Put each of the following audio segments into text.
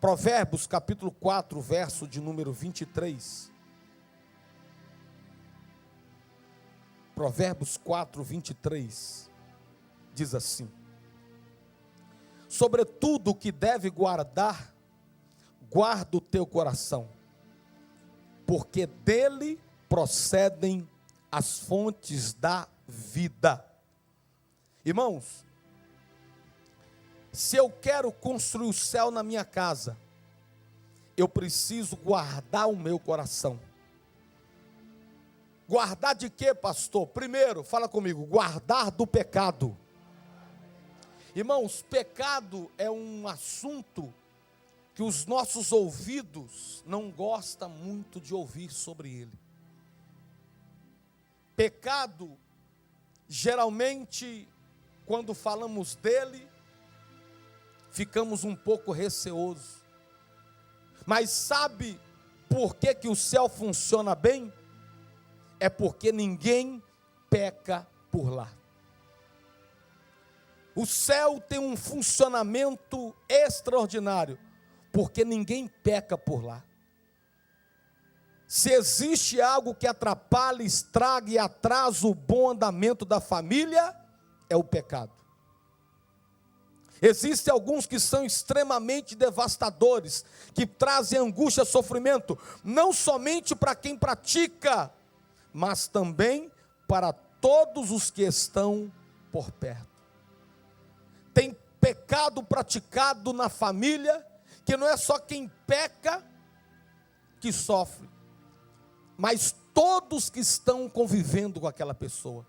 Provérbios capítulo 4, verso de número 23. Provérbios 4, 23. Diz assim: sobretudo o que deve guardar, guarda o teu coração, porque dele procedem as fontes da vida. Irmãos, se eu quero construir o céu na minha casa, eu preciso guardar o meu coração. Guardar de quê, pastor? Primeiro, fala comigo, guardar do pecado. Irmãos, pecado é um assunto que os nossos ouvidos não gostam muito de ouvir sobre ele. Pecado, geralmente, quando falamos dele, ficamos um pouco receosos. Mas sabe por que que o céu funciona bem? É porque ninguém peca por lá. O céu tem um funcionamento extraordinário, porque ninguém peca por lá. Se existe algo que atrapalha, estraga e atrasa o bom andamento da família, é o pecado. Existem alguns que são extremamente devastadores, que trazem angústia e sofrimento, não somente para quem pratica, mas também para todos os que estão por perto. Tem pecado praticado na família, que não é só quem peca que sofre, mas todos que estão convivendo com aquela pessoa.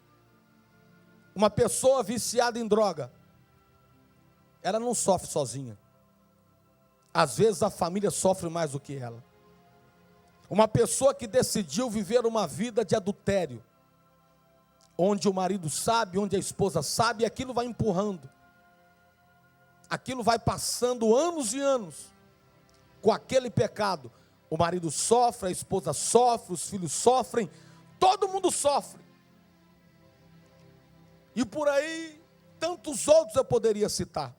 Uma pessoa viciada em droga, ela não sofre sozinha. Às vezes a família sofre mais do que ela. Uma pessoa que decidiu viver uma vida de adultério, onde o marido sabe, onde a esposa sabe, e aquilo vai empurrando. Aquilo vai passando anos e anos com aquele pecado. O marido sofre, a esposa sofre, os filhos sofrem, todo mundo sofre. E por aí, tantos outros eu poderia citar.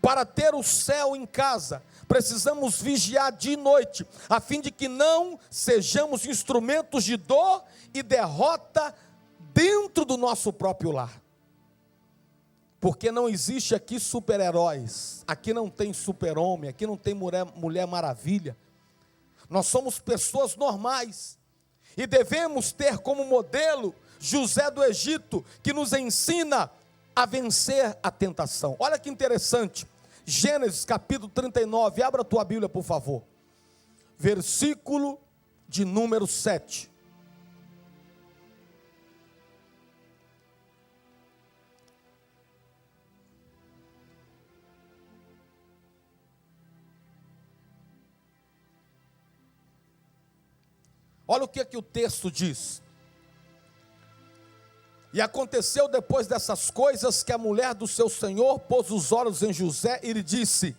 Para ter o céu em casa, precisamos vigiar dia e noite, a fim de que não sejamos instrumentos de dor e derrota dentro do nosso próprio lar. Porque não existe aqui super-heróis, aqui não tem super-homem, aqui não tem mulher maravilha. Nós somos pessoas normais e devemos ter como modelo José do Egito, que nos ensina a vencer a tentação. Olha que interessante, Gênesis capítulo 39, abra a tua Bíblia por favor, versículo de número 7. Olha o que o texto diz. E aconteceu depois dessas coisas que a mulher do seu senhor pôs os olhos em José e lhe disse: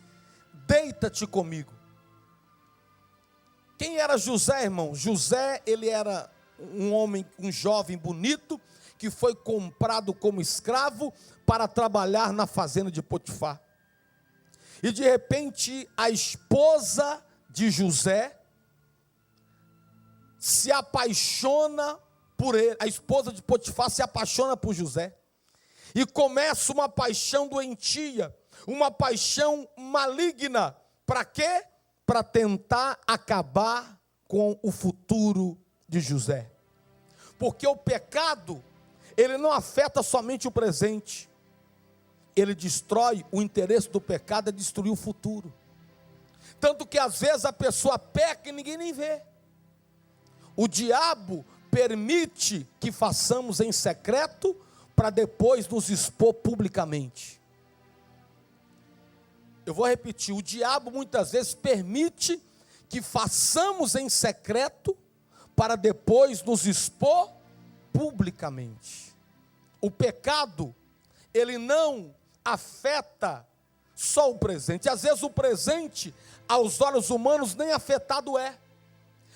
deita-te comigo. Quem era José, irmão? José, ele era um homem, um jovem bonito, que foi comprado como escravo para trabalhar na fazenda de Potifar. E de repente a esposa de José se apaixona por ele, a esposa de Potifar se apaixona por José, e começa uma paixão doentia, uma paixão maligna, para quê? Para tentar acabar com o futuro de José, porque o pecado, ele não afeta somente o presente, ele destrói, o interesse do pecado é destruir o futuro, tanto que às vezes a pessoa peca e ninguém nem vê. O diabo permite que façamos em secreto, para depois nos expor publicamente. Eu vou repetir, o diabo muitas vezes permite que façamos em secreto, para depois nos expor publicamente. O pecado, ele não afeta só o presente, às vezes o presente, aos olhos humanos, nem afetado é.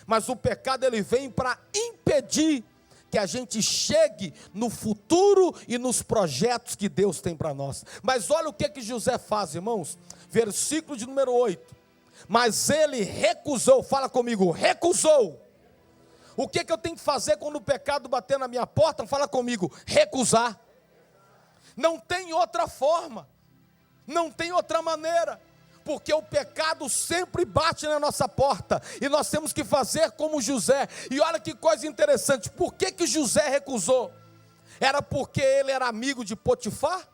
Mas o pecado, ele vem para impedir que a gente chegue no futuro e nos projetos que Deus tem para nós. Mas olha o que José faz, irmãos. versículo de número 8. Mas ele recusou, fala comigo, recusou. O que eu tenho que fazer quando o pecado bater na minha porta? Fala comigo, recusar. Não tem outra forma, não tem outra maneira, porque o pecado sempre bate na nossa porta, e nós temos que fazer como José. E olha que coisa interessante, por que José recusou? Era porque ele era amigo de Potifar?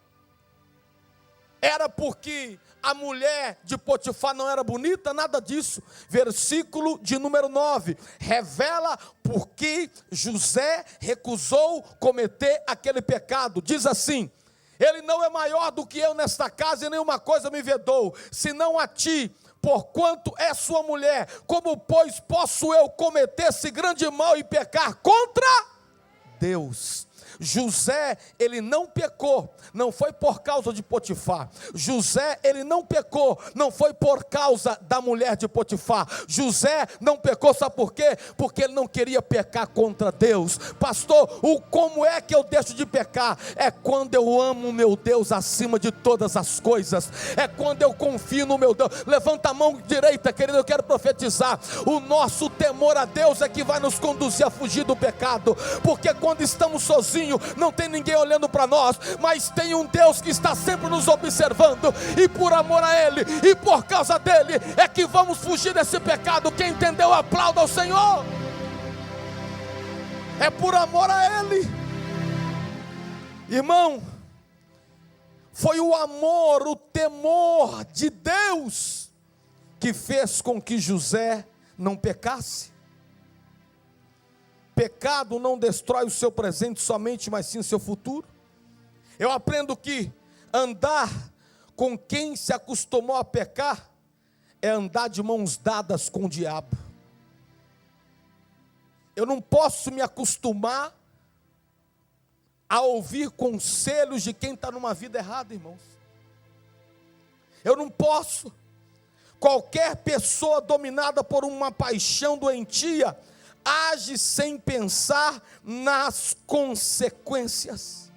Era porque a mulher de Potifar não era bonita? Nada disso. Versículo de número 9, revela por que José recusou cometer aquele pecado. Diz assim: ele não é maior do que eu nesta casa, e nenhuma coisa me vedou, senão a ti, porquanto é sua mulher. Como, pois, posso eu cometer esse grande mal e pecar contra Deus? José, ele não pecou, não foi por causa de Potifar. José, ele não pecou, não foi por causa da mulher de Potifar. José não pecou, sabe por quê? Porque ele não queria pecar contra Deus. Pastor, como é que eu deixo de pecar? É quando eu amo o meu Deus acima de todas as coisas, é quando eu confio no meu Deus. Levanta a mão direita, querido, eu quero profetizar. O nosso temor a Deus é que vai nos conduzir a fugir do pecado, porque quando estamos sozinhos, não tem ninguém olhando para nós, mas tem um Deus que está sempre nos observando, e por amor a Ele, e por causa dEle, é que vamos fugir desse pecado. Quem entendeu, aplauda ao Senhor. É por amor a Ele. Irmão, foi o amor, o temor de Deus que fez com que José não pecasse. Pecado não destrói o seu presente somente, mas sim o seu futuro. Eu aprendo que andar com quem se acostumou a pecar é andar de mãos dadas com o diabo. Eu não posso me acostumar a ouvir conselhos de quem está numa vida errada, irmãos. Eu não posso. Qualquer pessoa dominada por uma paixão doentia age sem pensar nas consequências.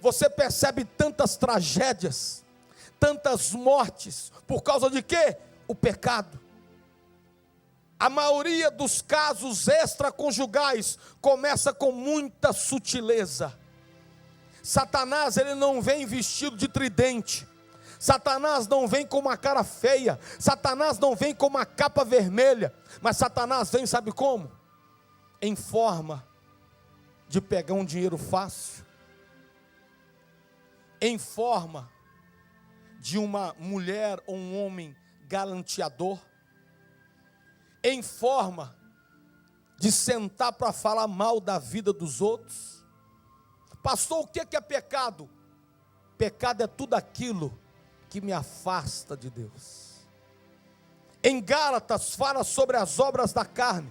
Você percebe tantas tragédias, tantas mortes, por causa de quê? O pecado. A maioria dos casos extraconjugais começa com muita sutileza. Satanás, ele não vem vestido de tridente. Satanás não vem com uma cara feia, Satanás não vem com uma capa vermelha, mas Satanás vem, sabe como? Em forma de pegar um dinheiro fácil, em forma de uma mulher ou um homem galanteador, em forma de sentar para falar mal da vida dos outros. Pastor, o que é pecado? Pecado é tudo aquilo que me afasta de Deus. Em Gálatas fala sobre as obras da carne,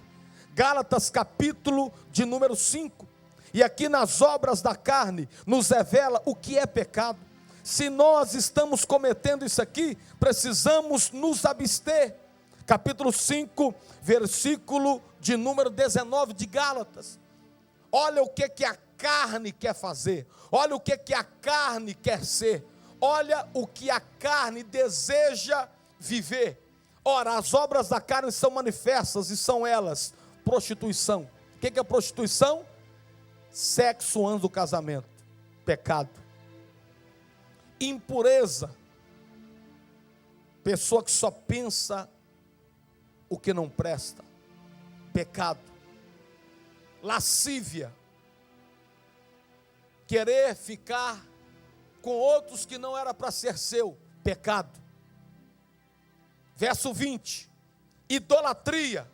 Gálatas capítulo de número 5, e aqui nas obras da carne nos revela o que é pecado. Se nós estamos cometendo isso aqui, precisamos nos abster. Capítulo 5, versículo de número 19 de Gálatas. Olha o que a carne quer fazer, olha o que a carne quer ser, olha o que a carne deseja viver. Ora, as obras da carne são manifestas, e são elas: prostituição. O que é prostituição? Sexo antes do casamento, pecado. Impureza, pessoa que só pensa o que não presta, pecado. Lascívia, querer ficar com outros que não era para ser seu, pecado. Verso 20, idolatria,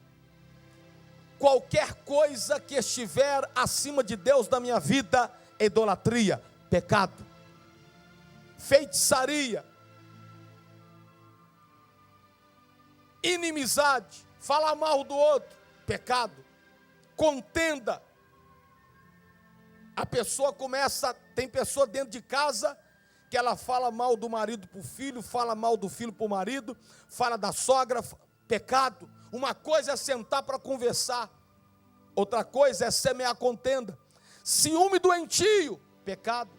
qualquer coisa que estiver acima de Deus na minha vida é idolatria, pecado. Feitiçaria, inimizade, falar mal do outro, pecado. Contenda, a pessoa começa, tem pessoa dentro de casa que ela fala mal do marido para o filho, fala mal do filho para o marido, fala da sogra, pecado. Uma coisa é sentar para conversar, outra coisa é semear contenda. Ciúme doentio, pecado.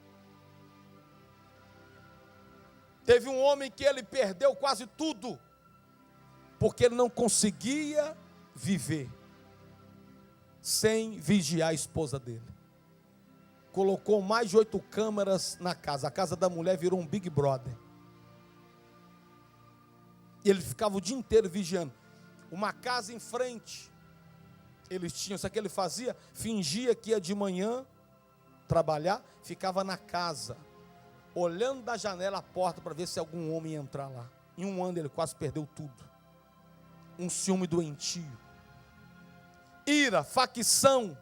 Teve um homem que ele perdeu quase tudo, porque ele não conseguia viver sem vigiar a esposa dele. Colocou mais de 8 câmeras na casa. A casa da mulher virou um Big Brother. E ele ficava o dia inteiro vigiando. Uma casa em frente, eles tinham, sabe o que ele fazia? Fingia que ia de manhã trabalhar, ficava na casa, olhando da janela a porta para ver se algum homem ia entrar lá. Em um ano ele quase perdeu tudo. Um ciúme doentio, ira, facção,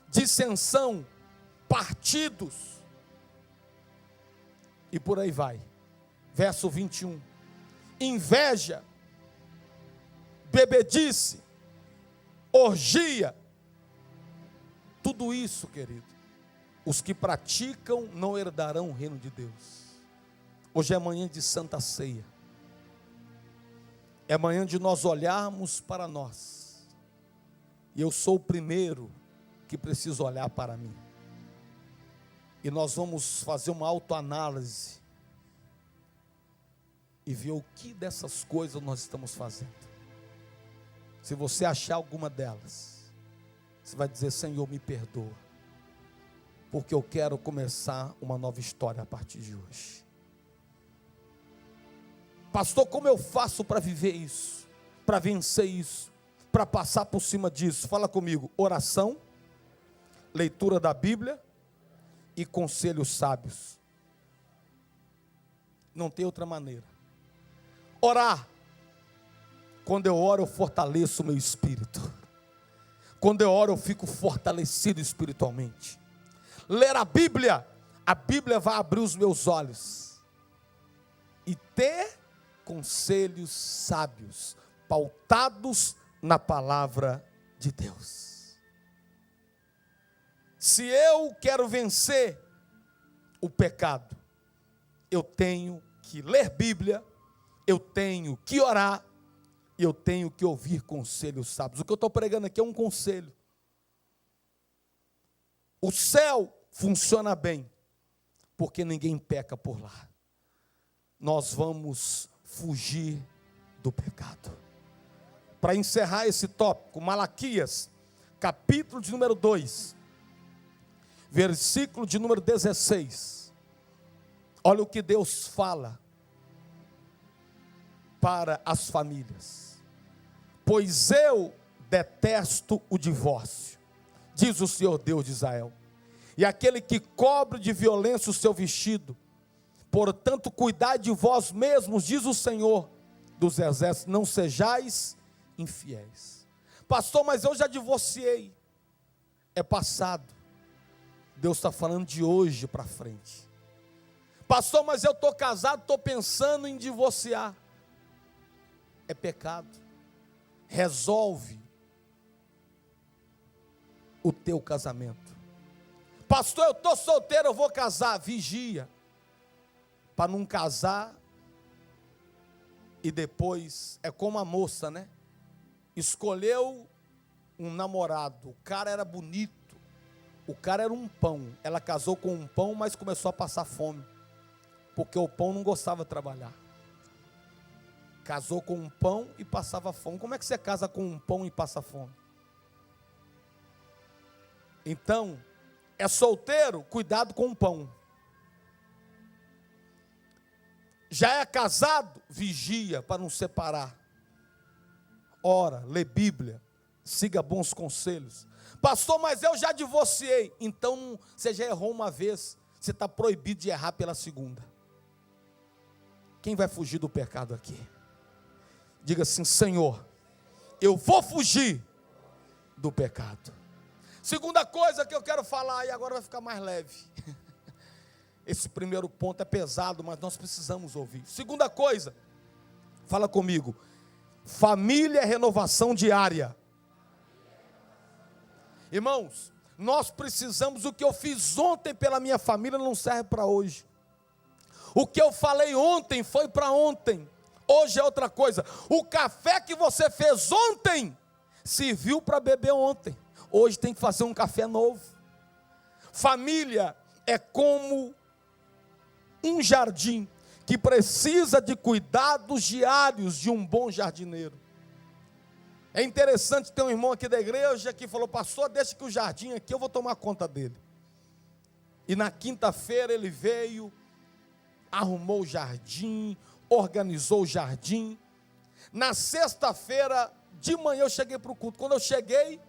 dissensão, partidos, e por aí vai. Verso 21, inveja, bebedice, orgia, tudo isso, querido, os que praticam não herdarão o reino de Deus. Hoje é manhã de Santa Ceia, é manhã de nós olharmos para nós, e eu sou o primeiro que preciso olhar para mim, e nós vamos fazer uma autoanálise, e ver o que dessas coisas nós estamos fazendo. Se você achar alguma delas, você vai dizer: Senhor, me perdoa, porque eu quero começar uma nova história a partir de hoje. Pastor, como eu faço para viver isso, para vencer isso, para passar por cima disso? Fala comigo: oração, leitura da Bíblia e conselhos sábios. Não tem outra maneira. Orar. Quando eu oro, eu fortaleço o meu espírito. Quando eu oro, eu fico fortalecido espiritualmente. Ler a Bíblia vai abrir os meus olhos. E ter conselhos sábios, pautados na palavra de Deus. Se eu quero vencer o pecado, eu tenho que ler Bíblia, eu tenho que orar, e eu tenho que ouvir conselhos sábios. O que eu estou pregando aqui é um conselho. O céu funciona bem, porque ninguém peca por lá. Nós vamos fugir do pecado. Para encerrar esse tópico, Malaquias, capítulo de número 2, versículo de número 16. Olha o que Deus fala para as famílias. Pois eu detesto o divórcio, diz o Senhor Deus de Israel, e aquele que cobre de violência o seu vestido. Portanto, cuidai de vós mesmos, diz o Senhor dos exércitos, não sejais infiéis. Pastor, mas eu já divorciei. É passado. Deus está falando de hoje para frente. Pastor, mas eu estou casado, estou pensando em divorciar. É pecado. Resolve o teu casamento. Pastor, eu estou solteiro, eu vou casar. Vigia, para não casar e depois, é como a moça, né? Escolheu um namorado, o cara era bonito, o cara era um pão, ela casou com um pão, mas começou a passar fome, porque o pão não gostava de trabalhar. Casou com um pão e passava fome. Como é que você casa com um pão e passa fome? Então, é solteiro, cuidado com o pão. Já é casado, vigia para não separar. Ora, lê Bíblia, siga bons conselhos. Pastor, mas eu já divorciei. Então, você já errou uma vez, você está proibido de errar pela segunda. Quem vai fugir do pecado aqui? Diga assim: Senhor, eu vou fugir do pecado. Segunda coisa que eu quero falar, e agora vai ficar mais leve. Esse primeiro ponto é pesado, mas nós precisamos ouvir. Segunda coisa, fala comigo: família é renovação diária. Irmãos, nós precisamos, o que eu fiz ontem pela minha família não serve para hoje. O que eu falei ontem foi para ontem. Hoje é outra coisa. O café que você fez ontem serviu para beber ontem. Hoje tem que fazer um café novo. Família é como um jardim que precisa de cuidados diários de um bom jardineiro. É interessante, ter um irmão aqui da igreja que falou: pastor, deixa que o jardim aqui, eu vou tomar conta dele. E na quinta-feira ele veio, arrumou o jardim, organizou o jardim. Na sexta-feira de manhã eu cheguei para o culto. Quando eu cheguei,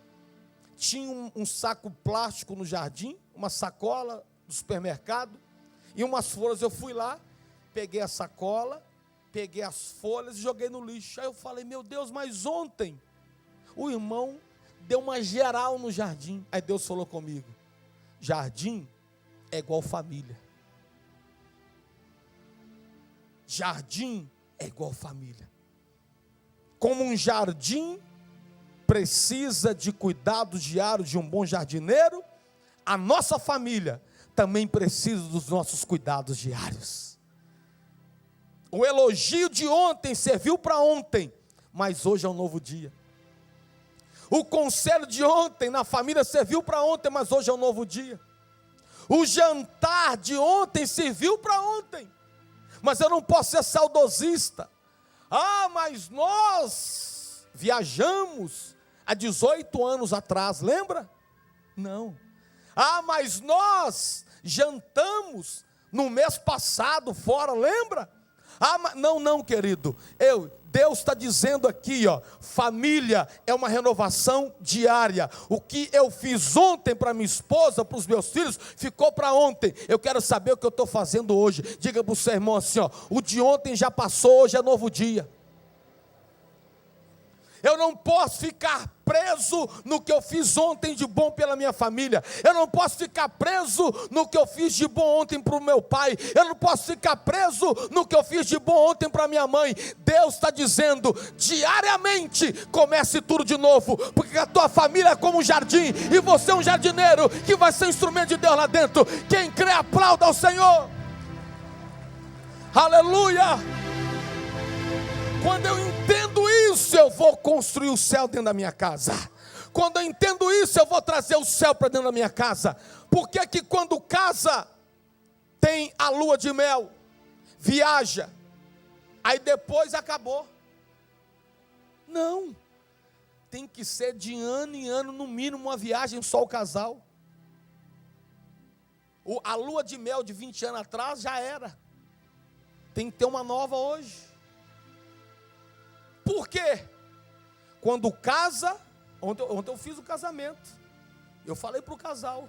tinha um saco plástico no jardim, uma sacola do supermercado e umas folhas. Eu fui lá, peguei a sacola, peguei as folhas e joguei no lixo. Aí eu falei: meu Deus, mas ontem o irmão deu uma geral no jardim. Aí Deus falou comigo: jardim é igual família. Jardim é igual família. Como um jardim precisa de cuidado diário de um bom jardineiro, a nossa família também precisa dos nossos cuidados diários. O elogio de ontem serviu para ontem, mas hoje é um novo dia. O conselho de ontem na família serviu para ontem, mas hoje é um novo dia. O jantar de ontem serviu para ontem, mas eu não posso ser saudosista. Ah, mas nós viajamos há 18 anos atrás, lembra? Não. Ah, mas nós jantamos no mês passado fora, lembra? Ah, mas não, querido. Deus está dizendo aqui, família é uma renovação diária. O que eu fiz ontem para minha esposa, para os meus filhos, ficou para ontem. Eu quero saber o que eu estou fazendo hoje. Diga para o seu irmão assim: o de ontem já passou, hoje é novo dia. Eu não posso ficar preso no que eu fiz ontem de bom pela minha família. Eu não posso ficar preso no que eu fiz de bom ontem para o meu pai. Eu não posso ficar preso no que eu fiz de bom ontem para minha mãe. Deus está dizendo: diariamente comece tudo de novo, porque a tua família é como um jardim, e você é um jardineiro que vai ser instrumento de Deus lá dentro. Quem crê, aplauda ao Senhor. Aleluia. Quando eu entendo isso, eu vou construir o céu dentro da minha casa. Quando eu entendo isso, eu vou trazer o céu para dentro da minha casa. Por que que quando casa, tem a lua de mel, viaja, aí depois acabou? Não, tem que ser de ano em ano, no mínimo uma viagem só o casal. A lua de mel de 20 anos atrás já era, tem que ter uma nova hoje. Por quê? Quando casa, ontem eu fiz o casamento, eu falei para o casal,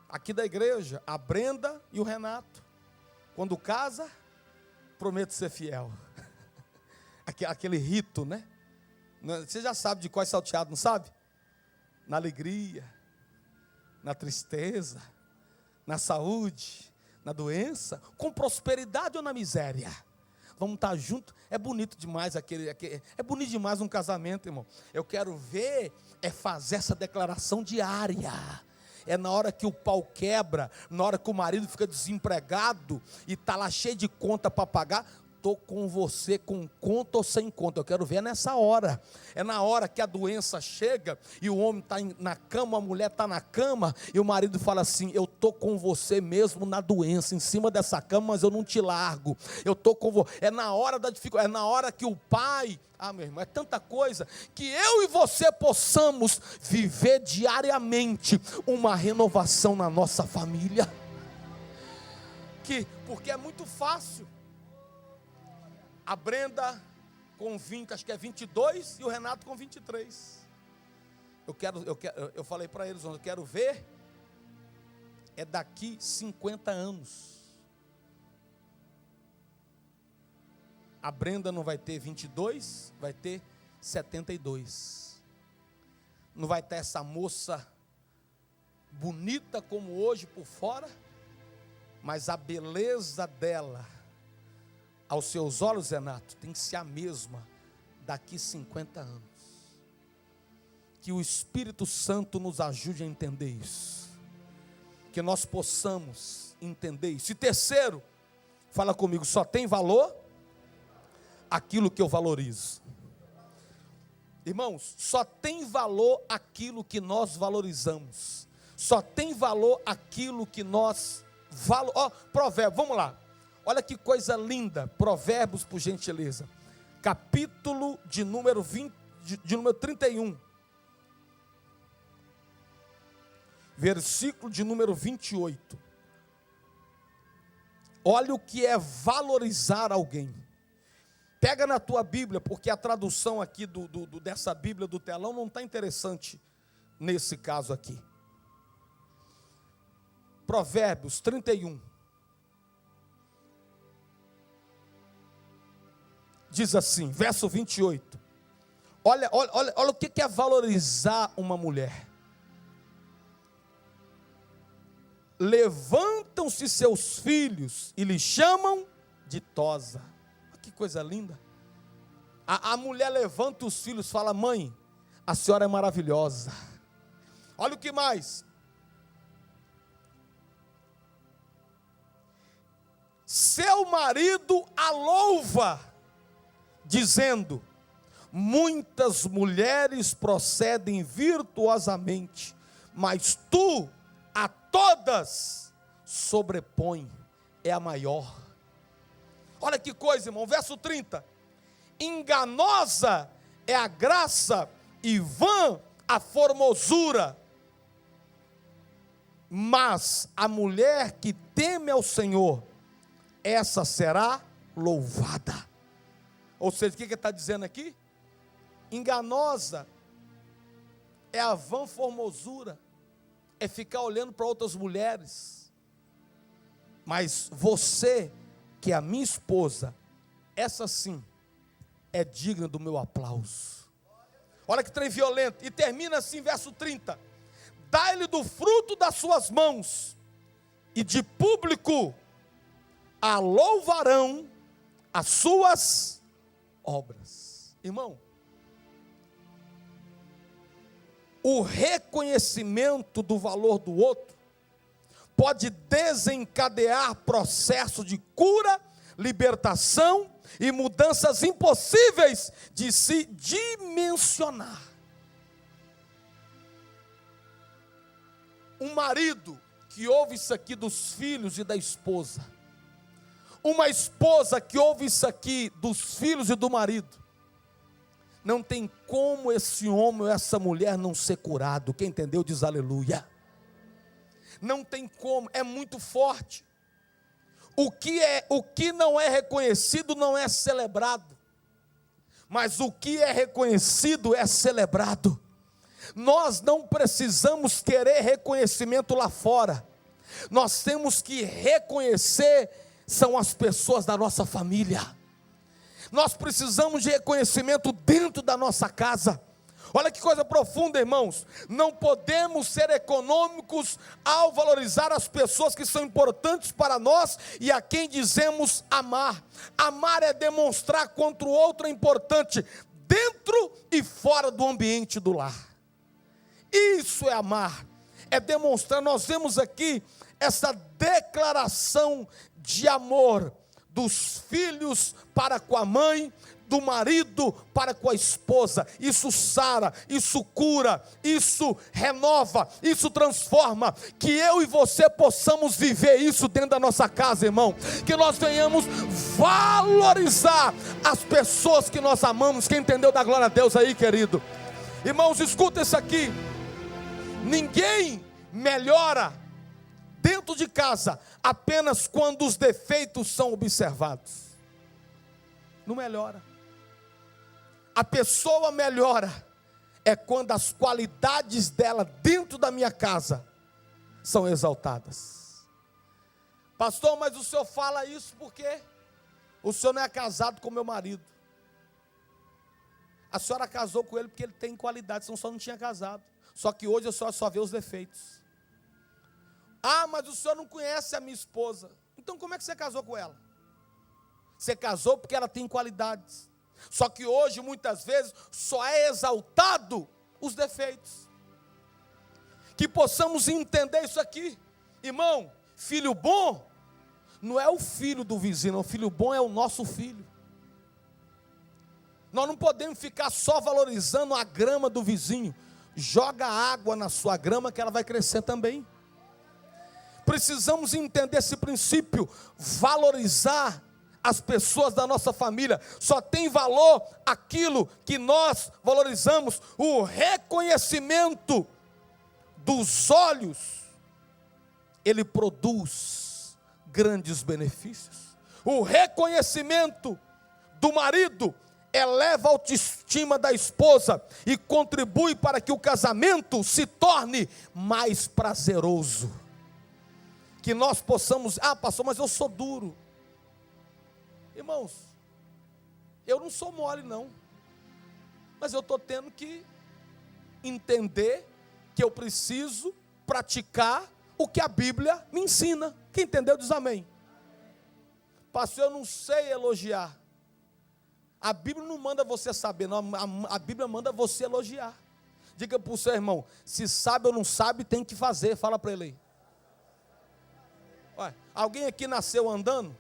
aqui da igreja, a Brenda e o Renato, quando casa, prometo ser fiel. Aquele rito, né? Você já sabe de qual é salteado, não sabe? Na alegria, na tristeza, na saúde, na doença, com prosperidade ou na miséria. Vamos estar juntos. É bonito demais é bonito demais um casamento, irmão. Eu quero ver fazer essa declaração diária. É na hora que o pau quebra, na hora que o marido fica desempregado e está lá cheio de conta para pagar. Estou com você com conta ou sem conta. Eu quero ver nessa hora. É na hora que a doença chega e o homem está na cama, a mulher está na cama, e o marido fala assim: eu estou com você mesmo na doença, em cima dessa cama, mas eu não te largo. Eu estou com você. É na hora da dificuldade, é na hora que o pai... meu irmão, é tanta coisa, que eu e você possamos viver diariamente uma renovação na nossa família. Porque é muito fácil. A Brenda com 20, acho que é 22, e o Renato com 23. Eu falei para eles: eu quero ver daqui 50 anos. A Brenda não vai ter 22, vai ter 72. Não vai ter essa moça bonita como hoje por fora, mas a beleza dela, aos seus olhos, Renato, tem que ser a mesma daqui 50 anos. Que o Espírito Santo nos ajude a entender isso. Que nós possamos entender isso. E terceiro, fala comigo: só tem valor aquilo que eu valorizo. Irmãos, só tem valor aquilo que nós valorizamos. Só tem valor aquilo que nós valorizamos. Provérbio, vamos lá. Olha que coisa linda, Provérbios, por gentileza. Capítulo de número 20, de número 31. Versículo de número 28. Olha o que é valorizar alguém. Pega na tua Bíblia, porque a tradução aqui dessa Bíblia do telão não está interessante nesse caso aqui. Provérbios 31. Diz assim, verso 28. Olha o que é valorizar uma mulher. Levantam-se seus filhos e lhe chamam de tosa. Que coisa linda. A mulher levanta os filhos e fala: mãe, a senhora é maravilhosa. Olha o que mais. Seu marido a louva, dizendo: muitas mulheres procedem virtuosamente, mas tu a todas sobrepõe, é a maior. Olha que coisa, irmão, verso 30. Enganosa é a graça e vã a formosura, mas a mulher que teme ao Senhor, essa será louvada. Ou seja, o que ele está dizendo aqui? Enganosa é a vã formosura, é ficar olhando para outras mulheres. Mas você, que é a minha esposa, essa sim é digna do meu aplauso. Olha que trem violento. E termina assim, verso 30. Dá-lhe do fruto das suas mãos, e de público a louvarão as suas obras. Irmão, o reconhecimento do valor do outro pode desencadear processo de cura, libertação e mudanças impossíveis de se dimensionar. Um marido que ouve isso aqui dos filhos e da esposa, uma esposa que ouve isso aqui dos filhos e do marido, não tem como esse homem ou essa mulher não ser curado. Quem entendeu diz aleluia. Não tem como, é muito forte. O que não é reconhecido não é celebrado, mas o que é reconhecido é celebrado. Nós não precisamos querer reconhecimento lá fora, nós temos que reconhecer são as pessoas da nossa família. Nós precisamos de reconhecimento dentro da nossa casa. Olha que coisa profunda, irmãos. Não podemos ser econômicos ao valorizar as pessoas que são importantes para nós e a quem dizemos amar. Amar é demonstrar quanto o outro é importante, dentro e fora do ambiente do lar. Isso é amar, é demonstrar. Nós vemos aqui essa declaração de amor dos filhos para com a mãe, do marido para com a esposa. Isso sara, isso cura, isso renova, isso transforma. Que eu e você possamos viver isso dentro da nossa casa, irmão. Que nós venhamos valorizar as pessoas que nós amamos. Quem entendeu, dá glória a Deus aí, querido. Irmãos, escuta isso aqui. Ninguém melhora dentro de casa apenas quando os defeitos são observados. Não melhora. A pessoa melhora é quando as qualidades dela dentro da minha casa são exaltadas. Pastor, mas o senhor fala isso porque o senhor não é casado com meu marido. A senhora casou com ele porque ele tem qualidades, senão só não tinha casado. Só que hoje a senhora só vê os defeitos. Ah, mas o senhor não conhece a minha esposa. Então como é que você casou com ela? Você casou porque ela tem qualidades. Só que hoje, muitas vezes, só é exaltado os defeitos. Que possamos entender isso aqui. Irmão, filho bom não é o filho do vizinho, não. O filho bom é o nosso filho. Nós não podemos ficar só valorizando a grama do vizinho. Joga água na sua grama que ela vai crescer também. precisamos entender esse princípio, valorizar as pessoas da nossa família. Só tem valor aquilo que nós valorizamos. O reconhecimento dos olhos, ele produz grandes benefícios. O reconhecimento do marido eleva a autoestima da esposa e contribui para que o casamento se torne mais prazeroso. Que nós possamos, pastor, mas eu sou duro. Irmãos, eu não sou mole não, mas eu estou tendo que entender que eu preciso praticar o que a Bíblia me ensina. Quem entendeu diz amém. Pastor, eu não sei elogiar. A Bíblia não manda você saber, não, a Bíblia manda você elogiar. Diga para o seu irmão, se sabe ou não sabe, tem que fazer, fala para ele aí. Olha, alguém aqui nasceu andando?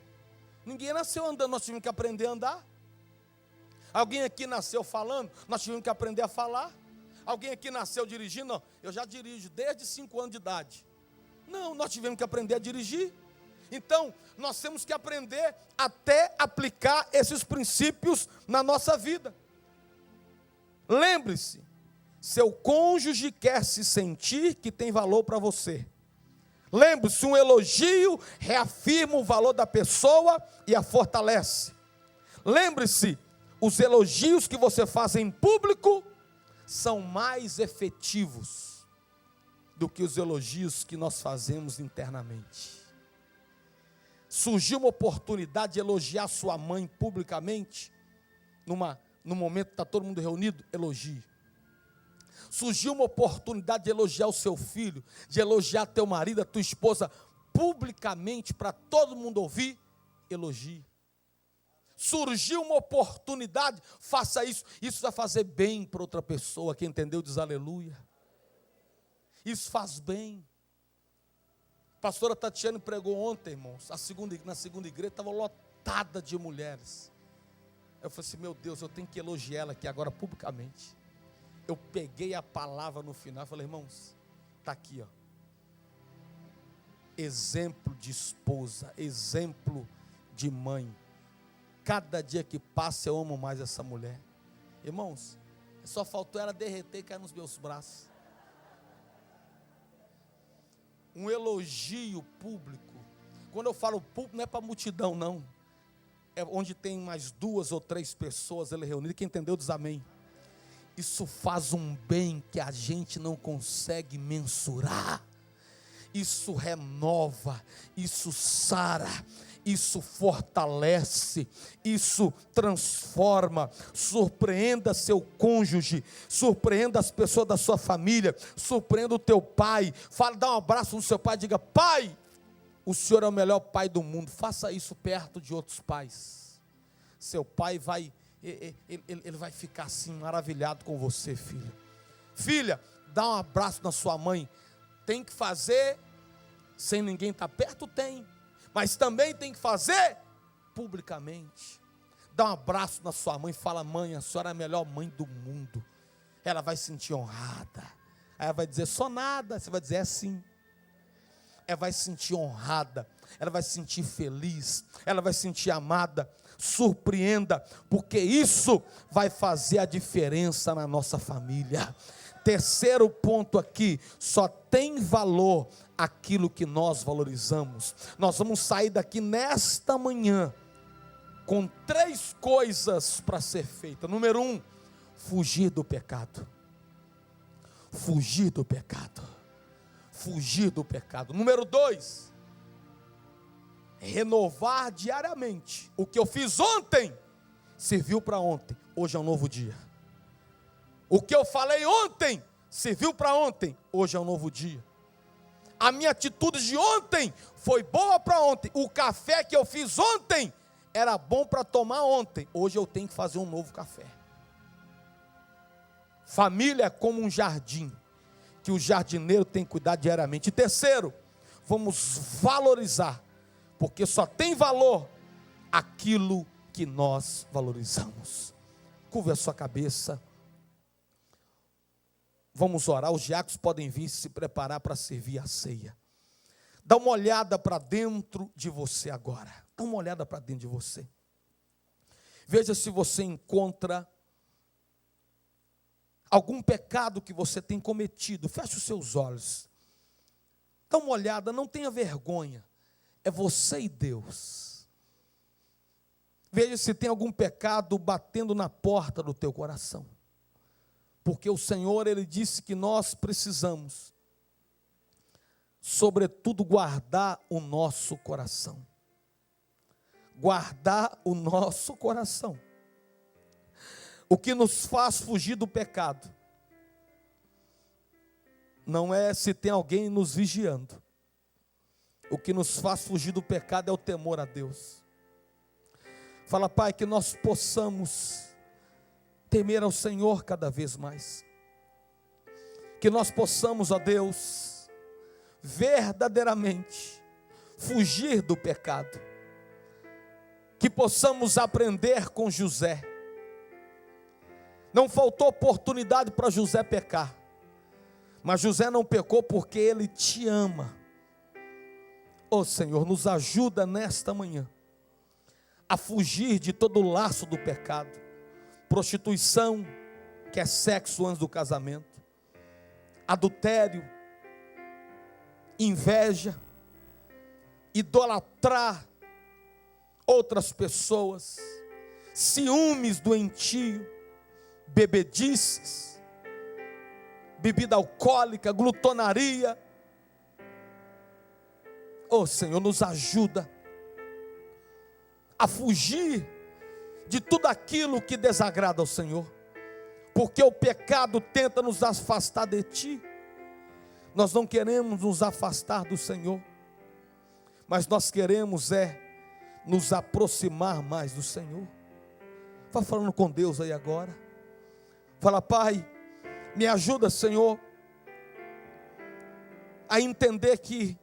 Ninguém nasceu andando, nós tivemos que aprender a andar. Alguém aqui nasceu falando? Nós tivemos que aprender a falar. Alguém aqui nasceu dirigindo? Não, eu já dirijo desde 5 anos de idade. Não, nós tivemos que aprender a dirigir. Então, nós temos que aprender até aplicar esses princípios na nossa vida. Lembre-se, seu cônjuge quer se sentir que tem valor para você. Lembre-se, um elogio reafirma o valor da pessoa e a fortalece. Lembre-se, os elogios que você faz em público são mais efetivos do que os elogios que nós fazemos internamente. Surgiu uma oportunidade de elogiar sua mãe publicamente, no momento que está todo mundo reunido, elogie. Surgiu uma oportunidade de elogiar o seu filho, de elogiar teu marido, a tua esposa, publicamente, para todo mundo ouvir, elogie. Surgiu uma oportunidade, faça isso. Isso vai fazer bem para outra pessoa. Quem entendeu diz aleluia. Isso faz bem. A pastora Tatiane pregou ontem, irmãos, na segunda igreja estava lotada de mulheres. Eu falei assim, meu Deus, eu tenho que elogiar ela aqui agora publicamente. Eu peguei a palavra no final e falei, irmãos, está aqui, ó. Exemplo de esposa, exemplo de mãe. Cada dia que passa eu amo mais essa mulher. Irmãos, só faltou ela derreter e cair nos meus braços. Um elogio público. Quando eu falo público, não é para multidão, não. É onde tem mais 2 ou 3 pessoas ele reunido. Quem entendeu diz amém. Isso faz um bem que a gente não consegue mensurar. Isso renova, isso sara, isso fortalece, isso transforma. Surpreenda seu cônjuge, surpreenda as pessoas da sua família, surpreenda o teu pai. Fala, dá um abraço no seu pai, diga, pai, o senhor é o melhor pai do mundo. Faça isso perto de outros pais. Seu pai vai, ele vai ficar assim maravilhado com você, filho. Filha, dá um abraço na sua mãe. Tem que fazer sem ninguém estar perto? Tem. Mas também tem que fazer publicamente. Dá um abraço na sua mãe, fala, mãe, a senhora é a melhor mãe do mundo. Ela vai se sentir honrada. Aí ela vai dizer, só nada. Você vai dizer, é sim. Ela vai se sentir honrada. Ela vai se sentir feliz. Ela vai se sentir amada. Surpreenda, porque isso vai fazer a diferença na nossa família. Terceiro ponto aqui, só tem valor aquilo que nós valorizamos. Nós vamos sair daqui nesta manhã com 3 coisas para ser feita. Número 1, fugir do pecado. Fugir do pecado. Fugir do pecado. Número 2, renovar diariamente. O que eu fiz ontem serviu para ontem. Hoje é um novo dia. O que eu falei ontem serviu para ontem. Hoje é um novo dia. A minha atitude de ontem foi boa para ontem. O café que eu fiz ontem era bom para tomar ontem. Hoje eu tenho que fazer um novo café. Família é como um jardim, que o jardineiro tem que cuidar diariamente. E terceiro, vamos valorizar, porque só tem valor aquilo que nós valorizamos. Curva a sua cabeça. Vamos orar, os diáconos podem vir se preparar para servir a ceia. Dá uma olhada para dentro de você agora. Dá uma olhada para dentro de você. Veja se você encontra algum pecado que você tem cometido. Feche os seus olhos. Dá uma olhada, não tenha vergonha. É você e Deus. Veja se tem algum pecado batendo na porta do teu coração. Porque o Senhor, Ele disse que nós precisamos, sobretudo, guardar o nosso coração. Guardar o nosso coração. O que nos faz fugir do pecado não é se tem alguém nos vigiando. O que nos faz fugir do pecado é o temor a Deus. Fala, Pai, que nós possamos temer ao Senhor cada vez mais. Que nós possamos, ó Deus, verdadeiramente fugir do pecado. Que possamos aprender com José. Não faltou oportunidade para José pecar. Mas José não pecou porque ele te ama. Ó Senhor, nos ajuda nesta manhã a fugir de todo o laço do pecado. Prostituição, que é sexo antes do casamento. Adultério, inveja, idolatrar outras pessoas, ciúmes doentio, bebedices, bebida alcoólica, glutonaria. Oh Senhor, nos ajuda a fugir de tudo aquilo que desagrada ao Senhor, porque o pecado tenta nos afastar de Ti. Nós não queremos nos afastar do Senhor, mas nós queremos nos aproximar mais do Senhor. Vá falando com Deus aí agora. Fala, Pai, me ajuda, Senhor, a entender que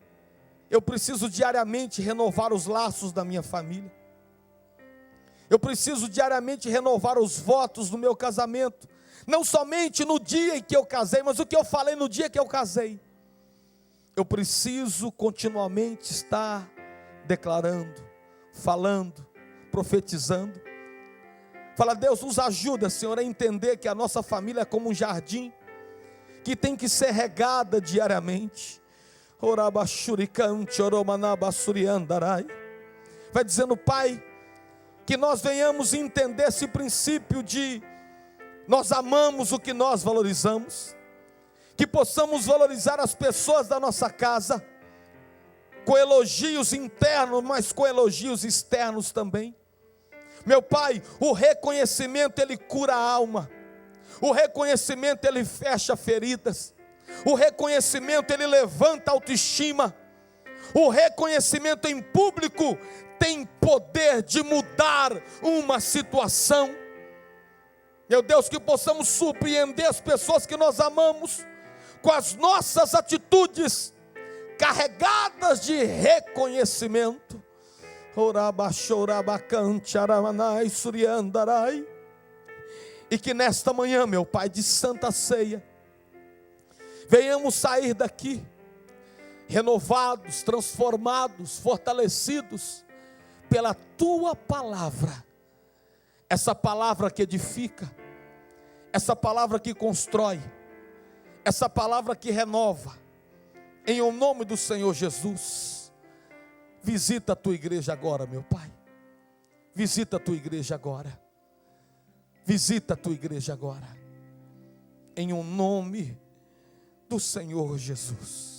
eu preciso diariamente renovar os laços da minha família. Eu preciso diariamente renovar os votos do meu casamento. Não somente no dia em que eu casei, mas o que eu falei no dia que eu casei. Eu preciso continuamente estar declarando, falando, profetizando. Fala, Deus, nos ajuda, Senhor, a entender que a nossa família é como um jardim, que tem que ser regada diariamente. Vai dizendo, Pai, que nós venhamos entender esse princípio de nós amamos o que nós valorizamos, que possamos valorizar as pessoas da nossa casa, com elogios internos, mas com elogios externos também. Meu Pai, o reconhecimento ele cura a alma, o reconhecimento ele fecha feridas, o reconhecimento ele levanta a autoestima, o reconhecimento em público tem poder de mudar uma situação. Meu Deus, que possamos surpreender as pessoas que nós amamos com as nossas atitudes carregadas de reconhecimento. E que nesta manhã, meu Pai, de Santa Ceia, venhamos sair daqui renovados, transformados, fortalecidos pela Tua palavra. Essa palavra que edifica, essa palavra que constrói, essa palavra que renova. Em o nome do Senhor Jesus, visita a Tua igreja agora, meu Pai. Visita a Tua igreja agora. Visita a Tua igreja agora. Em o nome do Senhor Jesus.